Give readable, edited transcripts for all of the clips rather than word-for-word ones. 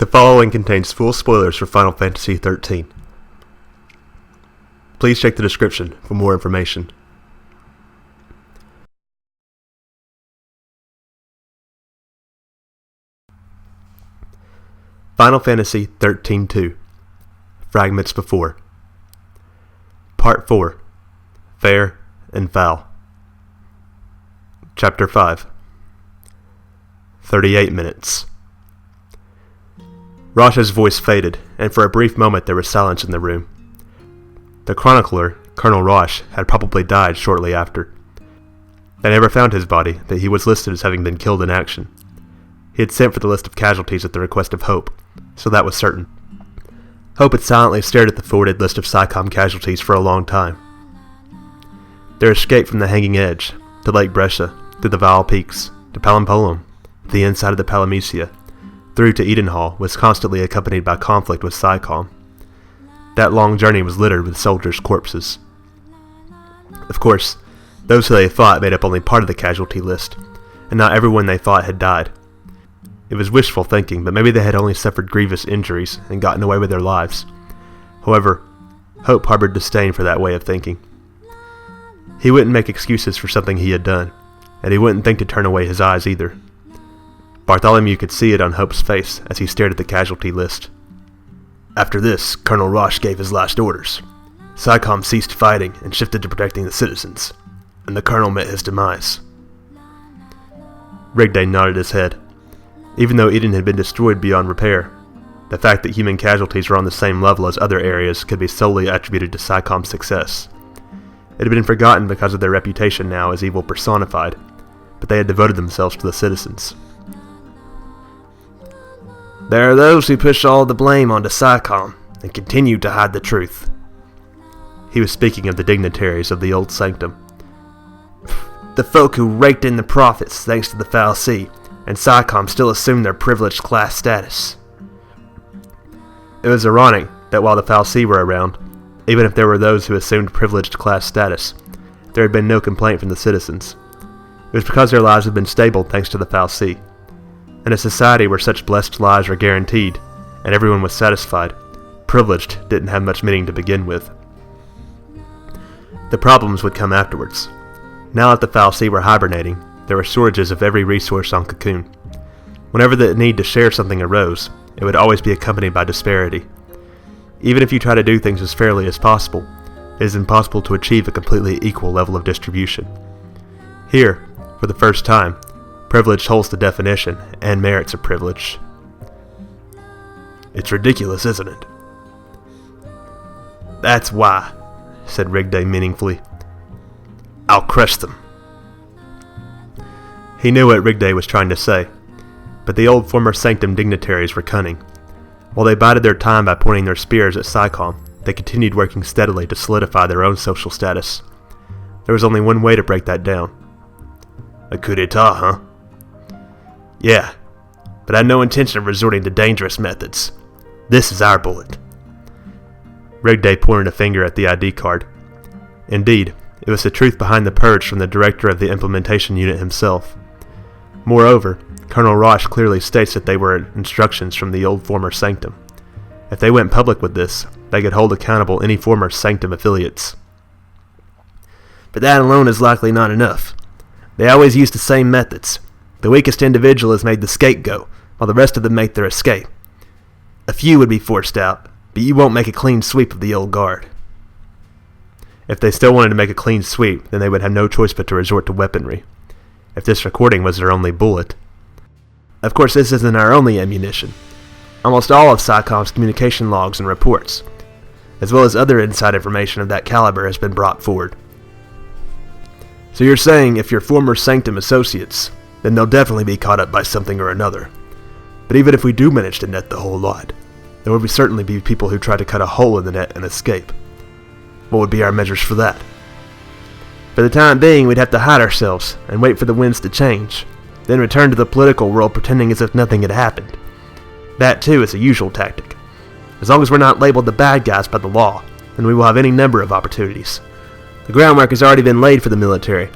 The following contains full spoilers for Final Fantasy XIII. Please check the description for more information. Final Fantasy XIII-2 Fragments Before Part 4 Fair and Foul Chapter 5 38 minutes. Rosh's voice faded, and for a brief moment there was silence in the room. The chronicler, Colonel Rosh, had probably died shortly after. They never found his body, but he was listed as having been killed in action. He had sent for the list of casualties at the request of Hope, so that was certain. Hope had silently stared at the forwarded list of SICOM casualties for a long time. Their escape from the Hanging Edge, to Lake Brescia, through the Val Peaks, to Palampolum, the inside of the Palamecia, through to Edenhall, was constantly accompanied by conflict with SICOM. That long journey was littered with soldiers' corpses. Of course, those who they fought made up only part of the casualty list, and not everyone they fought had died. It was wishful thinking, but maybe they had only suffered grievous injuries and gotten away with their lives. However, Hope harbored disdain for that way of thinking. He wouldn't make excuses for something he had done, and he wouldn't think to turn away his eyes either. Bartholomew could see it on Hope's face as he stared at the casualty list. After this, Colonel Rosh gave his last orders. SICOM ceased fighting and shifted to protecting the citizens, and the Colonel met his demise. Rigday nodded his head. Even though Eden had been destroyed beyond repair, the fact that human casualties were on the same level as other areas could be solely attributed to SICOM's success. It had been forgotten because of their reputation now as evil personified, but they had devoted themselves to the citizens. There are those who push all the blame onto SICOM and continue to hide the truth. He was speaking of the dignitaries of the old sanctum. The folk who raked in the profits thanks to the Foul Sea, and SICOM still assumed their privileged class status. It was ironic that while the Foul Sea were around, even if there were those who assumed privileged class status, there had been no complaint from the citizens. It was because their lives had been stable thanks to the Foul Sea. In a society where such blessed lives were guaranteed, and everyone was satisfied, privileged didn't have much meaning to begin with. The problems would come afterwards. Now that the Foul Sea were hibernating, there were shortages of every resource on Cocoon. Whenever the need to share something arose, it would always be accompanied by disparity. Even if you try to do things as fairly as possible, it is impossible to achieve a completely equal level of distribution. Here, for the first time, privilege holds the definition and merits of privilege. It's ridiculous, isn't it? That's why, said Rigday meaningfully. I'll crush them. He knew what Rigday was trying to say, but the old former sanctum dignitaries were cunning. While they bided their time by pointing their spears at SICOM, they continued working steadily to solidify their own social status. There was only one way to break that down. A coup d'etat, huh? Yeah, but I had no intention of resorting to dangerous methods. This is our bullet. Rigday pointed a finger at the ID card. Indeed, it was the truth behind the purge from the director of the implementation unit himself. Moreover, Colonel Rosh clearly states that they were instructions from the old former sanctum. If they went public with this, they could hold accountable any former sanctum affiliates. But that alone is likely not enough. They always use the same methods. The weakest individual is made the scapegoat, while the rest of them make their escape. A few would be forced out, but you won't make a clean sweep of the old guard. If they still wanted to make a clean sweep, then they would have no choice but to resort to weaponry. If this recording was their only bullet. Of course, this isn't our only ammunition. Almost all of SICOM's communication logs and reports, as well as other inside information of that caliber, has been brought forward. So you're saying if you're former Sanctum associates, then they'll definitely be caught up by something or another. But even if we do manage to net the whole lot, there will certainly be people who try to cut a hole in the net and escape. What would be our measures for that? For the time being, we'd have to hide ourselves and wait for the winds to change, then return to the political world pretending as if nothing had happened. That, too, is a usual tactic. As long as we're not labeled the bad guys by the law, then we will have any number of opportunities. The groundwork has already been laid for the military.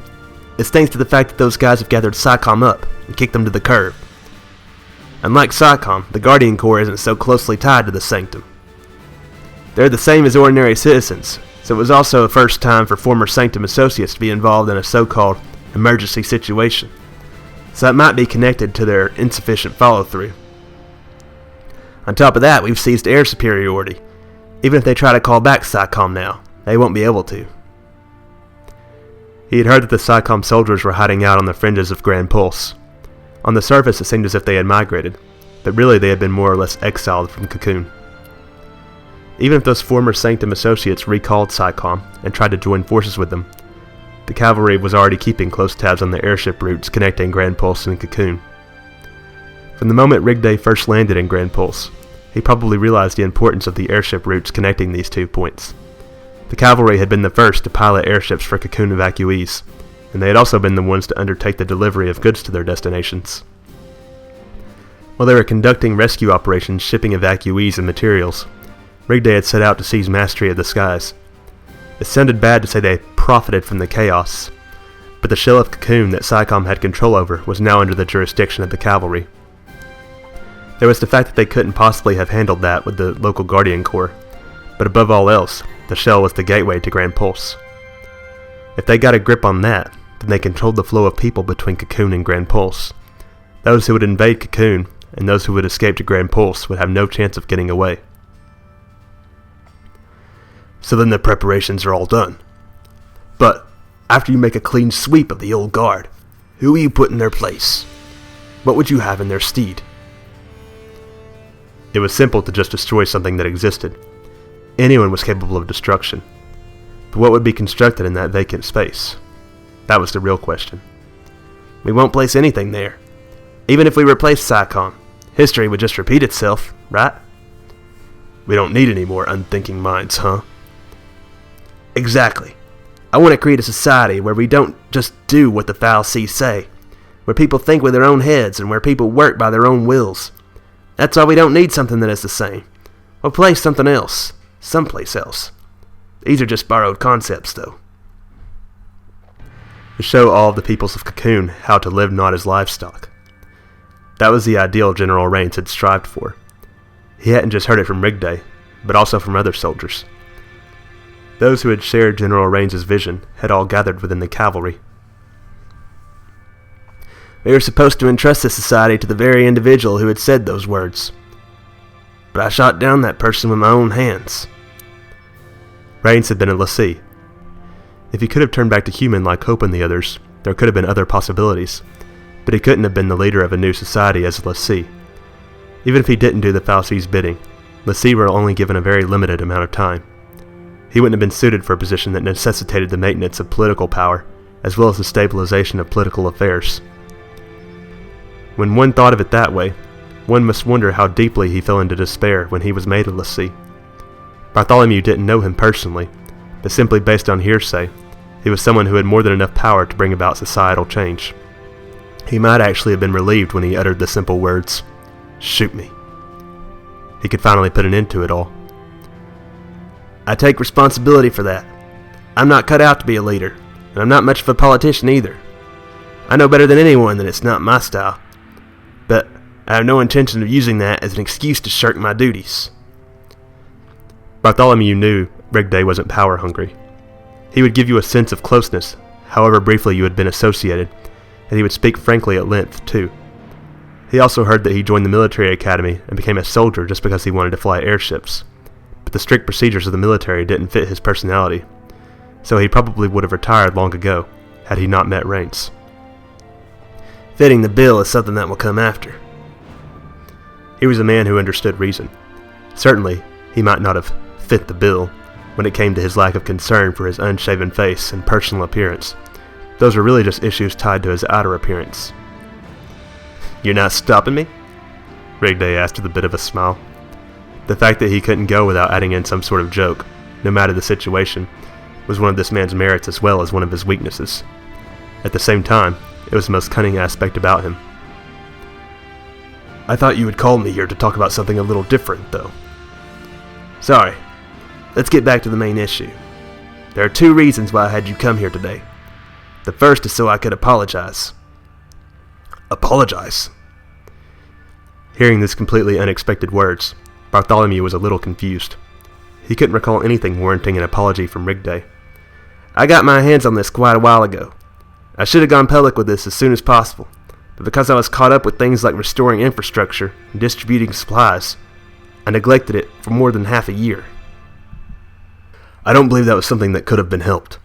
It's thanks to the fact that those guys have gathered SICOM up and kicked them to the curb. Unlike SciComm, the Guardian Corps isn't so closely tied to the Sanctum. They're the same as ordinary citizens, so it was also a first time for former Sanctum associates to be involved in a so-called emergency situation. So it might be connected to their insufficient follow-through. On top of that, we've seized air superiority. Even if they try to call back SciComm now, they won't be able to. He had heard that the SciComm soldiers were hiding out on the fringes of Grand Pulse. On the surface, it seemed as if they had migrated, but really they had been more or less exiled from Cocoon. Even if those former Sanctum associates recalled SciComm and tried to join forces with them, the cavalry was already keeping close tabs on the airship routes connecting Grand Pulse and Cocoon. From the moment Rigday first landed in Grand Pulse, he probably realized the importance of the airship routes connecting these 2 points. The cavalry had been the first to pilot airships for Cocoon evacuees, and they had also been the ones to undertake the delivery of goods to their destinations. While they were conducting rescue operations shipping evacuees and materials, Rigday had set out to seize mastery of the skies. It sounded bad to say they profited from the chaos, but the shell of Cocoon that SciComm had control over was now under the jurisdiction of the cavalry. There was the fact that they couldn't possibly have handled that with the local Guardian Corps, but above all else, the shell was the gateway to Grand Pulse. If they got a grip on that, then they controlled the flow of people between Cocoon and Grand Pulse. Those who would invade Cocoon and those who would escape to Grand Pulse would have no chance of getting away. So then the preparations are all done. But after you make a clean sweep of the old guard, who will you put in their place? What would you have in their stead? It was simple to just destroy something that existed. Anyone was capable of destruction. But what would be constructed in that vacant space? That was the real question. We won't place anything there. Even if we replace SciComm, history would just repeat itself, right? We don't need any more unthinking minds, huh? Exactly. I want to create a society where we don't just do what the foul seas say, where people think with their own heads and where people work by their own wills. That's why we don't need something that is the same. We'll place something else, someplace else. These are just borrowed concepts, though. To show all of the peoples of Cocoon how to live not as livestock. That was the ideal General Rains had strived for. He hadn't just heard it from Rigday, but also from other soldiers. Those who had shared General Rains' vision had all gathered within the cavalry. We were supposed to entrust this society to the very individual who had said those words. But I shot down that person with my own hands. Rains had been a lessee. If he could have turned back to human like Hope and the others, there could have been other possibilities, but he couldn't have been the leader of a new society as a lessee. Even if he didn't do the Falsee's bidding, lessee were only given a very limited amount of time. He wouldn't have been suited for a position that necessitated the maintenance of political power, as well as the stabilization of political affairs. When one thought of it that way, one must wonder how deeply he fell into despair when he was made a lessee. Bartholomew didn't know him personally, but simply based on hearsay, he was someone who had more than enough power to bring about societal change. He might actually have been relieved when he uttered the simple words, "Shoot me." He could finally put an end to it all. I take responsibility for that. I'm not cut out to be a leader, and I'm not much of a politician either. I know better than anyone that it's not my style, but I have no intention of using that as an excuse to shirk my duties. Bartholomew knew Rigday wasn't power hungry. He would give you a sense of closeness, however briefly you had been associated, and he would speak frankly at length, too. He also heard that he joined the military academy and became a soldier just because he wanted to fly airships, but the strict procedures of the military didn't fit his personality, so he probably would have retired long ago, had he not met Rains. Fitting the bill is something that will come after. He was a man who understood reason. Certainly, he might not have fit the bill when it came to his lack of concern for his unshaven face and personal appearance. Those were really just issues tied to his outer appearance. "You're not stopping me?" Rigday asked with a bit of a smile. The fact that he couldn't go without adding in some sort of joke, no matter the situation, was one of this man's merits as well as one of his weaknesses. At the same time, it was the most cunning aspect about him. "I thought you had called me here to talk about something a little different, though." "Sorry. Let's get back to the main issue. There are 2 reasons why I had you come here today. The first is so I could apologize." "Apologize?" Hearing these completely unexpected words, Bartholomew was a little confused. He couldn't recall anything warranting an apology from Rigday. "I got my hands on this quite a while ago. I should have gone public with this as soon as possible, but because I was caught up with things like restoring infrastructure and distributing supplies, I neglected it for more than half a year." "I don't believe that was something that could have been helped.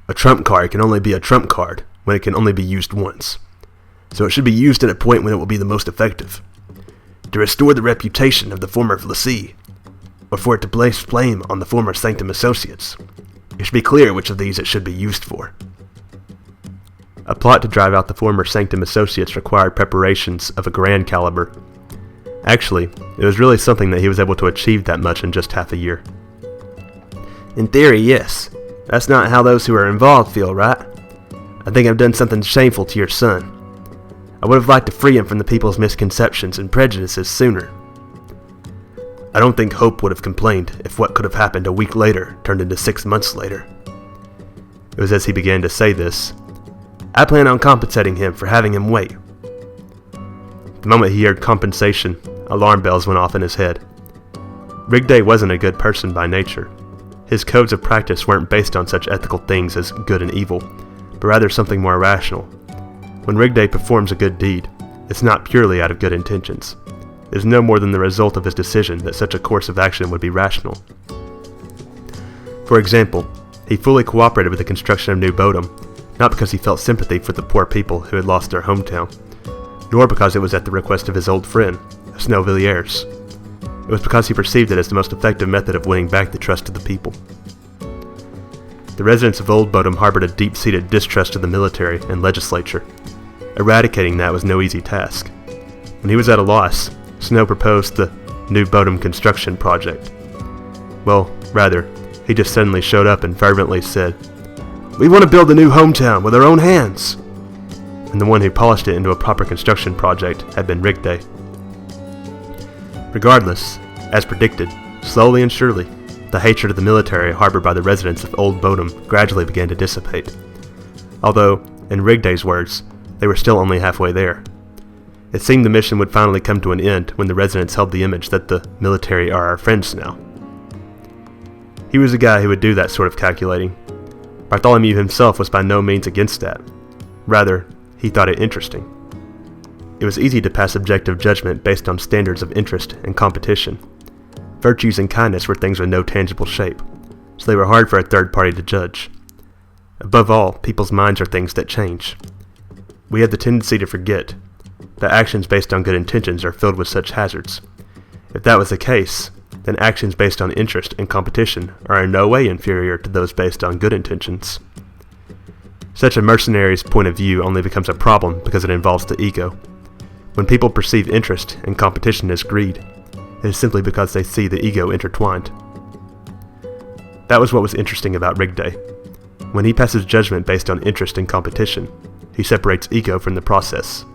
A trump card can only be a trump card when it can only be used once. So it should be used at a point when it will be the most effective. To restore the reputation of the former Lessee, or for it to place blame on the former Sanctum Associates. It should be clear which of these it should be used for." A plot to drive out the former Sanctum Associates required preparations of a grand caliber. Actually, it was really something that he was able to achieve that much in just half a year. "In theory, yes. That's not how those who are involved feel, right? I think I've done something shameful to your son. I would have liked to free him from the people's misconceptions and prejudices sooner. I don't think Hope would have complained if what could have happened a week later turned into 6 months later." It was as he began to say this, "I plan on compensating him for having him wait." The moment he heard compensation, alarm bells went off in his head. Rigday wasn't a good person by nature. His codes of practice weren't based on such ethical things as good and evil, but rather something more rational. When Rigday performs a good deed, it's not purely out of good intentions. It is no more than the result of his decision that such a course of action would be rational. For example, he fully cooperated with the construction of New Bodom, not because he felt sympathy for the poor people who had lost their hometown, nor because it was at the request of his old friend, Snowvilliers. It was because he perceived it as the most effective method of winning back the trust of the people. The residents of Old Bodom harbored a deep-seated distrust of the military and legislature. Eradicating that was no easy task. When he was at a loss, Snow proposed the New Bodom construction project. Well, rather, he just suddenly showed up and fervently said, "We want to build a new hometown with our own hands!" And the one who polished it into a proper construction project had been Rigday. Regardless, as predicted, slowly and surely, the hatred of the military harbored by the residents of Old Bodom gradually began to dissipate. Although, in Rigday's words, they were still only halfway there. It seemed the mission would finally come to an end when the residents held the image that the military are our friends now. He was a guy who would do that sort of calculating. Bartholomew himself was by no means against that. Rather, he thought it interesting. It was easy to pass objective judgment based on standards of interest and competition. Virtues and kindness were things with no tangible shape, so they were hard for a third party to judge. Above all, people's minds are things that change. We have the tendency to forget that actions based on good intentions are filled with such hazards. If that was the case, then actions based on interest and competition are in no way inferior to those based on good intentions. Such a mercenary's point of view only becomes a problem because it involves the ego. When people perceive interest and competition as greed, it is simply because they see the ego intertwined. That was what was interesting about Rigday. When he passes judgment based on interest and competition, he separates ego from the process.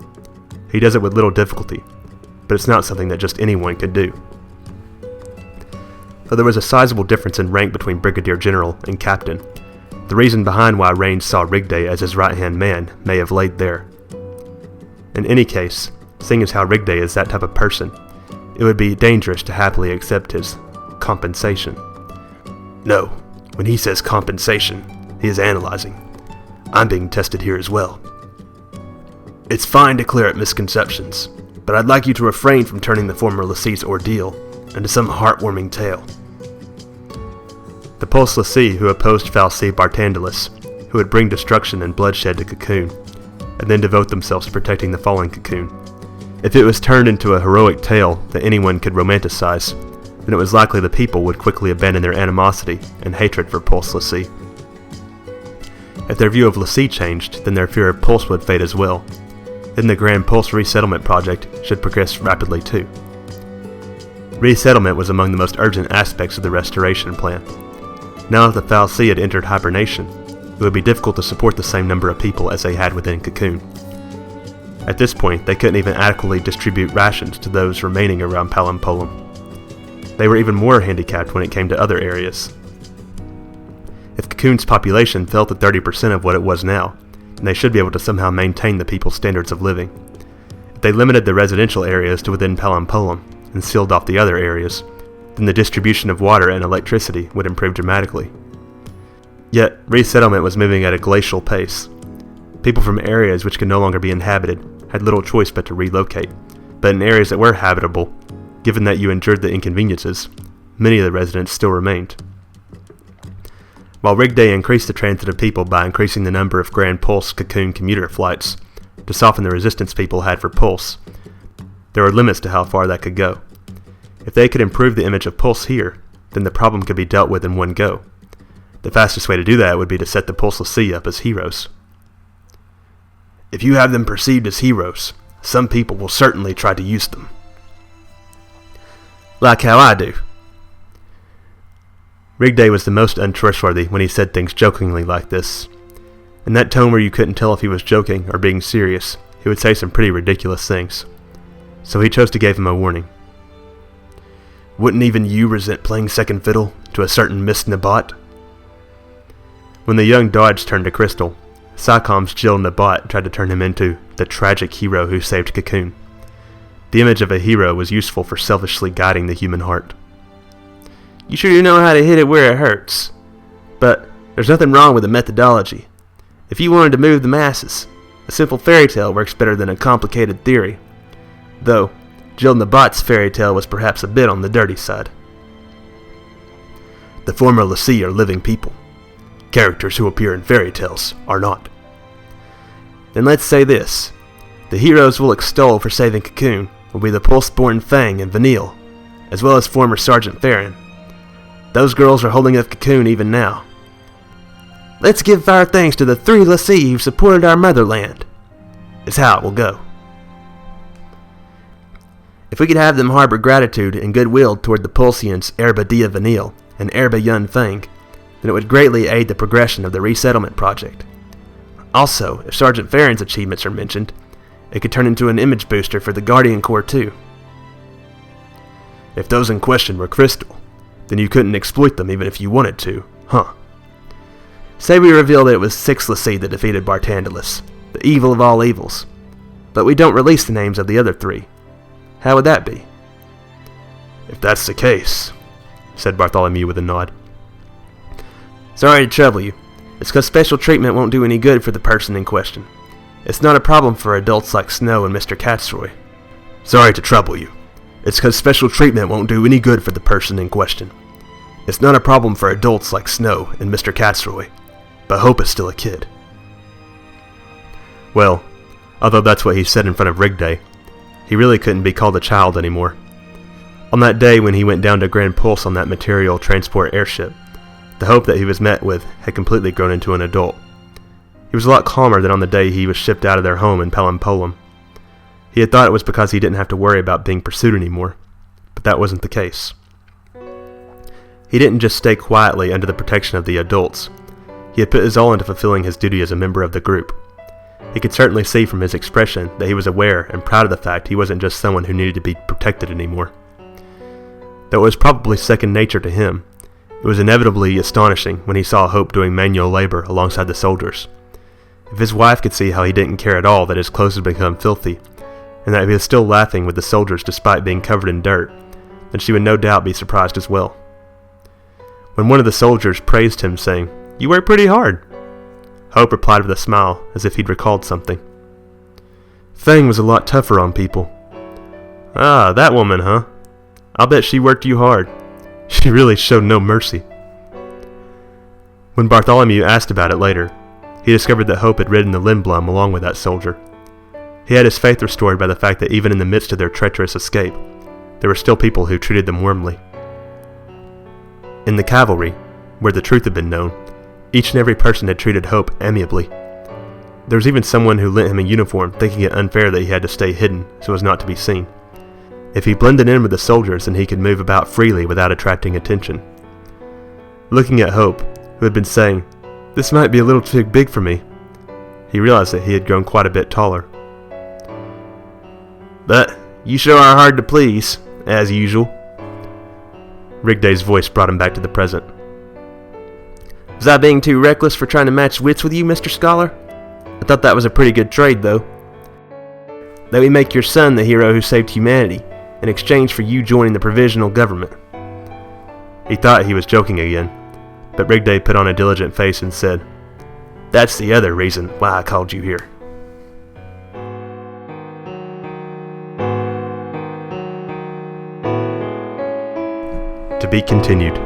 He does it with little difficulty, but it's not something that just anyone could do. Though there was a sizable difference in rank between Brigadier General and Captain, the reason behind why Raines saw Rigday as his right-hand man may have laid there. In any case, seeing as how Rigday is that type of person, it would be dangerous to happily accept his compensation. No, when he says compensation, he is analyzing. I'm being tested here as well. It's fine to clear up misconceptions, but I'd like you to refrain from turning the former Lessee's ordeal into some heartwarming tale. The Pulse Lessee who opposed Falci Bartandalus, who would bring destruction and bloodshed to Cocoon, and then devote themselves to protecting the fallen Cocoon. If it was turned into a heroic tale that anyone could romanticize, then it was likely the people would quickly abandon their animosity and hatred for Pulse Lessee. If their view of Lessee changed, then their fear of Pulse would fade as well. Then the Grand Pulse Resettlement Project should progress rapidly too. Resettlement was among the most urgent aspects of the restoration plan. Now that the Falci had entered hibernation, it would be difficult to support the same number of people as they had within Cocoon. At this point, they couldn't even adequately distribute rations to those remaining around Palampolum. They were even more handicapped when it came to other areas. If Cocoon's population fell to 30% of what it was now, then they should be able to somehow maintain the people's standards of living. If they limited the residential areas to within Palampolam and sealed off the other areas, then the distribution of water and electricity would improve dramatically. Yet, resettlement was moving at a glacial pace. People from areas which could no longer be inhabited had little choice but to relocate, but in areas that were habitable, given that you endured the inconveniences, many of the residents still remained. While Rigday increased the transit of people by increasing the number of Grand Pulse Cocoon commuter flights to soften the resistance people had for Pulse, there were limits to how far that could go. If they could improve the image of Pulse here, then the problem could be dealt with in one go. The fastest way to do that would be to set the Pulseless Sea up as heroes. If you have them perceived as heroes, some people will certainly try to use them. Like how I do. Rigday was the most untrustworthy when he said things jokingly like this. In that tone where you couldn't tell if he was joking or being serious, he would say some pretty ridiculous things. So he chose to give him a warning. Wouldn't even you resent playing second fiddle to a certain Miss Nabat? When the young Dodge turned to Crystal, SciComm's Jill Nabat tried to turn him into the tragic hero who saved Cocoon. The image of a hero was useful for selfishly guiding the human heart. You sure you know how to hit it where it hurts? But there's nothing wrong with the methodology. If you wanted to move the masses, a simple fairy tale works better than a complicated theory. Though, Jill Nabat's fairy tale was perhaps a bit on the dirty side. The former Lassie are living people. Characters who appear in fairy tales are not. Then let's say this. The heroes we'll extol for saving Cocoon will be the Pulse-born Fang and Vanille, as well as former Sergeant Farron. Those girls are holding up Cocoon even now. Let's give our thanks to the 3 Lassie who supported our motherland, is how it will go. If we could have them harbor gratitude and goodwill toward the Pulsians Erba Dia Vanille and Erba Yun Fang, then it would greatly aid the progression of the resettlement project. Also, if Sergeant Farron's achievements are mentioned, it could turn into an image booster for the Guardian Corps too. If those in question were Crystal, then you couldn't exploit them even if you wanted to, huh? Say we reveal that it was 6 Lassie that defeated Bartandalus, the evil of all evils, but we don't release the names of the other 3. How would that be? If that's the case, said Bartholomew with a nod. Sorry to trouble you. It's because special treatment won't do any good for the person in question. It's not a problem for adults like Snow and Mr. Catsroy. Sorry to trouble you. It's because special treatment won't do any good for the person in question. It's not a problem for adults like Snow and Mr. Catsroy, but Hope is still a kid. Well, although that's what he said in front of Rigday, he really couldn't be called a child anymore. On that day when he went down to Grand Pulse on that material transport airship, the Hope that he was met with had completely grown into an adult. He was a lot calmer than on the day he was shipped out of their home in Palampolam. He had thought it was because he didn't have to worry about being pursued anymore, but that wasn't the case. He didn't just stay quietly under the protection of the adults. He had put his all into fulfilling his duty as a member of the group. He could certainly see from his expression that he was aware and proud of the fact he wasn't just someone who needed to be protected anymore. Though it was probably second nature to him, it was inevitably astonishing when he saw Hope doing manual labor alongside the soldiers. If his wife could see how he didn't care at all that his clothes had become filthy, and that he was still laughing with the soldiers despite being covered in dirt, then she would no doubt be surprised as well. When one of the soldiers praised him, saying, "You work pretty hard," Hope replied with a smile, as if he'd recalled something. Fang was a lot tougher on people. Ah, that woman, huh? I'll bet she worked you hard. She really showed no mercy. When Bartholomew asked about it later, he discovered that Hope had ridden the Lindblum along with that soldier. He had his faith restored by the fact that even in the midst of their treacherous escape, there were still people who treated them warmly. In the cavalry, where the truth had been known, each and every person had treated Hope amiably. There was even someone who lent him a uniform, thinking it unfair that he had to stay hidden so as not to be seen. If he blended in with the soldiers, then he could move about freely without attracting attention. Looking at Hope, who had been saying, "This might be a little too big for me," he realized that he had grown quite a bit taller. "But you sure are hard to please, as usual." Rigday's voice brought him back to the present. "Was I being too reckless for trying to match wits with you, Mr. Scholar? I thought that was a pretty good trade, though." that we make your son the hero who saved humanity, in exchange for you joining the provisional government." He thought he was joking again, but Rigday put on a diligent face and said, "That's the other reason why I called you here." To be continued.